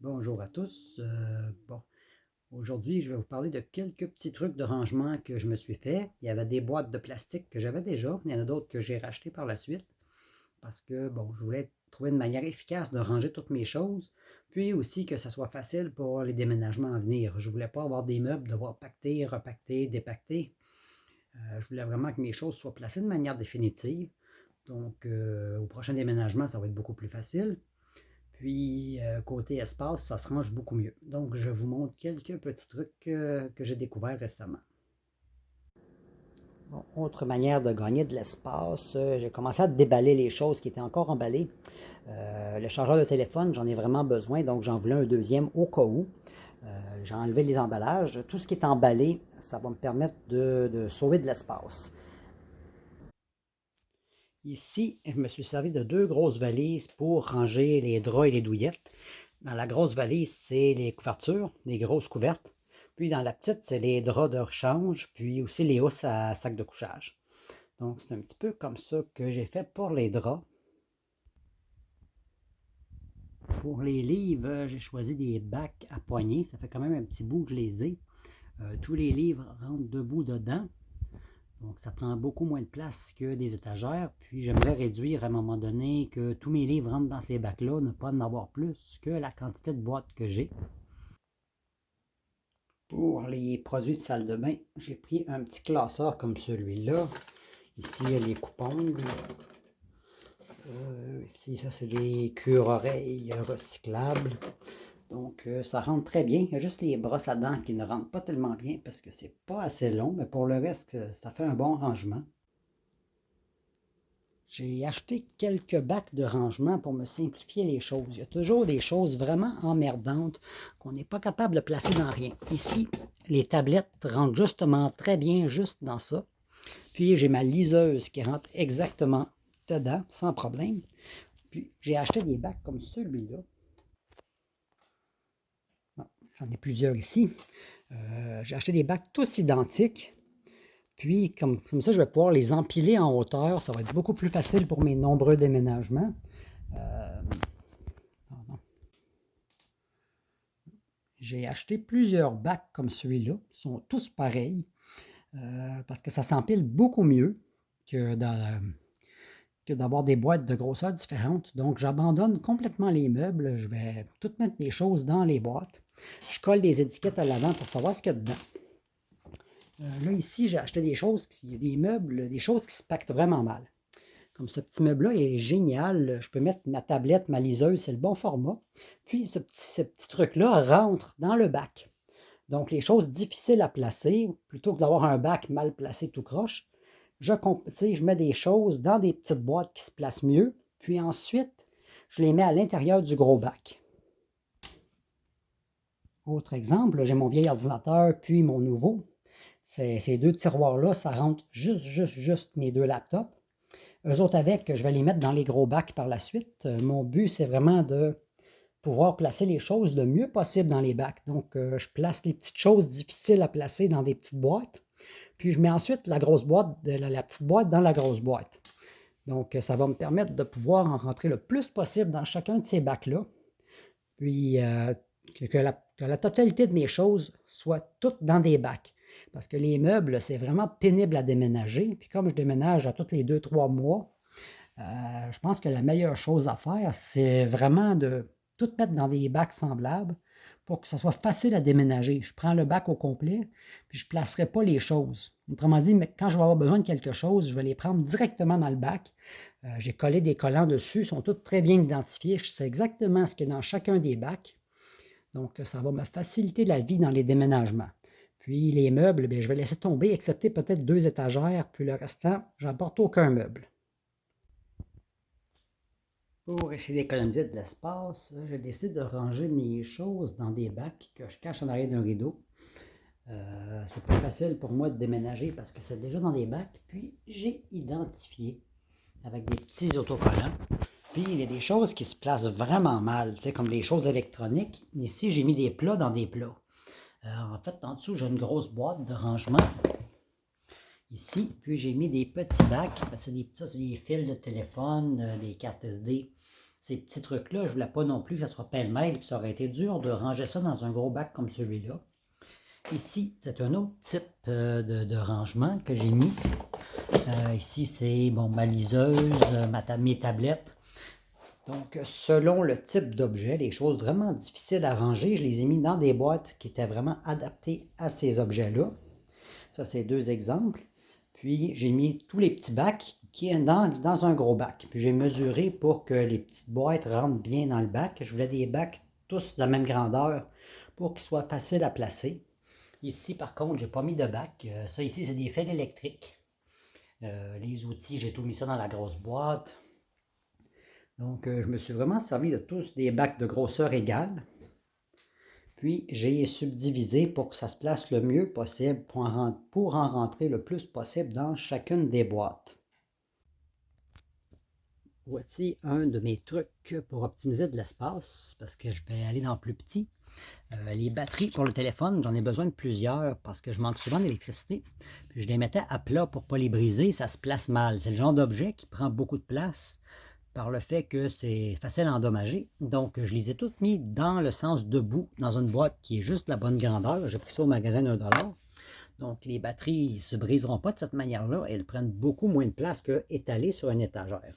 Bonjour à tous. Aujourd'hui, je vais vous parler de quelques petits trucs de rangement que je me suis fait. Il y avait des boîtes de plastique que j'avais déjà. Il y en a d'autres que j'ai rachetées par la suite parce que, je voulais trouver une manière efficace de ranger toutes mes choses. Puis aussi que ça soit facile pour les déménagements à venir. Je ne voulais pas avoir des meubles, devoir pacter, repacter, dépacter. Je voulais vraiment que mes choses soient placées de manière définitive. Donc, au prochain déménagement, ça va être beaucoup plus facile. Puis, côté espace, ça se range beaucoup mieux. Donc, je vous montre quelques petits trucs que j'ai découverts récemment. Bon, autre manière de gagner de l'espace, j'ai commencé à déballer les choses qui étaient encore emballées. Le chargeur de téléphone, j'en ai vraiment besoin, donc j'en voulais un deuxième au cas où. J'ai enlevé les emballages. Tout ce qui est emballé, ça va me permettre de sauver de l'espace. Ici, je me suis servi de deux grosses valises pour ranger les draps et les douillettes. Dans la grosse valise, c'est les couvertures, les grosses couvertes. Puis dans la petite, c'est les draps de rechange, puis aussi les housses à sac de couchage. Donc c'est un petit peu comme ça que j'ai fait pour les draps. Pour les livres, j'ai choisi des bacs à poignée. Ça fait quand même un petit bout que je les ai. Tous les livres rentrent debout dedans. Donc ça prend beaucoup moins de place que des étagères. Puis j'aimerais réduire à un moment donné que tous mes livres rentrent dans ces bacs-là, ne pas en avoir plus que la quantité de boîtes que j'ai. Pour les produits de salle de bain, j'ai pris un petit classeur comme celui-là. Ici, il y a les coupe-ongles. Ici, ça, c'est les cure-oreilles recyclables. Donc, ça rentre très bien. Il y a juste les brosses à dents qui ne rentrent pas tellement bien parce que c'est pas assez long. Mais pour le reste, ça fait un bon rangement. J'ai acheté quelques bacs de rangement pour me simplifier les choses. Il y a toujours des choses vraiment emmerdantes qu'on n'est pas capable de placer dans rien. Ici, les tablettes rentrent justement très bien juste dans ça. Puis j'ai ma liseuse qui rentre exactement dedans, sans problème. Puis j'ai acheté des bacs comme celui-là. Bon, j'en ai plusieurs ici. J'ai acheté des bacs tous identiques. Puis, comme ça, je vais pouvoir les empiler en hauteur. Ça va être beaucoup plus facile pour mes nombreux déménagements. J'ai acheté plusieurs bacs comme celui-là. Ils sont tous pareils. Parce que ça s'empile beaucoup mieux que d'avoir des boîtes de grosseur différentes. Donc, j'abandonne complètement les meubles. Je vais tout mettre les choses dans les boîtes. Je colle des étiquettes à l'avant pour savoir ce qu'il y a dedans. Là, ici, j'ai acheté des choses, des meubles, des choses qui se pactent vraiment mal. Comme ce petit meuble-là est génial. Je peux mettre ma tablette, ma liseuse, c'est le bon format. Puis, ce petit truc-là rentre dans le bac. Donc, les choses difficiles à placer, plutôt que d'avoir un bac mal placé tout croche, je mets des choses dans des petites boîtes qui se placent mieux. Puis ensuite, je les mets à l'intérieur du gros bac. Autre exemple, j'ai mon vieil ordinateur puis mon nouveau. Ces deux tiroirs-là, ça rentre juste mes deux laptops. Eux autres avec, je vais les mettre dans les gros bacs par la suite. Mon but, c'est vraiment de pouvoir placer les choses le mieux possible dans les bacs. Donc, je place les petites choses difficiles à placer dans des petites boîtes. Puis, je mets ensuite la grosse boîte, la petite boîte dans la grosse boîte. Donc, ça va me permettre de pouvoir en rentrer le plus possible dans chacun de ces bacs-là. Puis, que la totalité de mes choses soient toutes dans des bacs. Parce que les meubles, c'est vraiment pénible à déménager. Puis, comme je déménage à tous les 2-3 mois, je pense que la meilleure chose à faire, c'est vraiment de tout mettre dans des bacs semblables pour que ce soit facile à déménager. Je prends le bac au complet, puis je ne placerai pas les choses. Autrement dit, quand je vais avoir besoin de quelque chose, je vais les prendre directement dans le bac. J'ai collé des collants dessus, ils sont tous très bien identifiés. Je sais exactement ce qu'il y a dans chacun des bacs. Donc, ça va me faciliter la vie dans les déménagements. Puis les meubles, bien, je vais laisser tomber, excepté peut-être 2 étagères, puis le restant, j'apporte aucun meuble. Pour essayer d'économiser de l'espace, j'ai décidé de ranger mes choses dans des bacs que je cache en arrière d'un rideau. C'est plus facile pour moi de déménager parce que c'est déjà dans des bacs. Puis j'ai identifié avec des petits autocollants. Puis il y a des choses qui se placent vraiment mal, comme les choses électroniques. Ici, j'ai mis des plats dans des plats. En fait, en dessous, j'ai une grosse boîte de rangement. Ici, puis j'ai mis des petits bacs. Ça, c'est des fils de téléphone, des cartes SD. Ces petits trucs-là, je ne voulais pas non plus que ça soit pêle-mêle, puis ça aurait été dur de ranger ça dans un gros bac comme celui-là. Ici, c'est un autre type de rangement que j'ai mis. Ici, c'est bon, ma liseuse, mes tablettes. Donc, selon le type d'objet, les choses vraiment difficiles à ranger, je les ai mis dans des boîtes qui étaient vraiment adaptées à ces objets-là. Ça, c'est deux exemples. Puis, j'ai mis tous les petits bacs qui est dans un gros bac. Puis, j'ai mesuré pour que les petites boîtes rentrent bien dans le bac. Je voulais des bacs tous de la même grandeur pour qu'ils soient faciles à placer. Ici, par contre, j'ai pas mis de bac. Ça, ici, c'est des fils électriques. Les outils, j'ai tout mis ça dans la grosse boîte. Donc, je me suis vraiment servi de tous des bacs de grosseur égale. Puis, j'ai subdivisé pour que ça se place le mieux possible pour en rentrer le plus possible dans chacune des boîtes. Voici un de mes trucs pour optimiser de l'espace, parce que je vais aller dans plus petit. Les batteries pour le téléphone, j'en ai besoin de plusieurs parce que je manque souvent d'électricité. Puis je les mettais à plat pour ne pas les briser, ça se place mal. C'est le genre d'objet qui prend beaucoup de place par le fait que c'est facile à endommager. Donc, je les ai toutes mis dans le sens debout, dans une boîte qui est juste la bonne grandeur. J'ai pris ça au magasin d'1 $. Donc, les batteries ne se briseront pas de cette manière-là. Elles prennent beaucoup moins de place qu'étalées sur une étagère.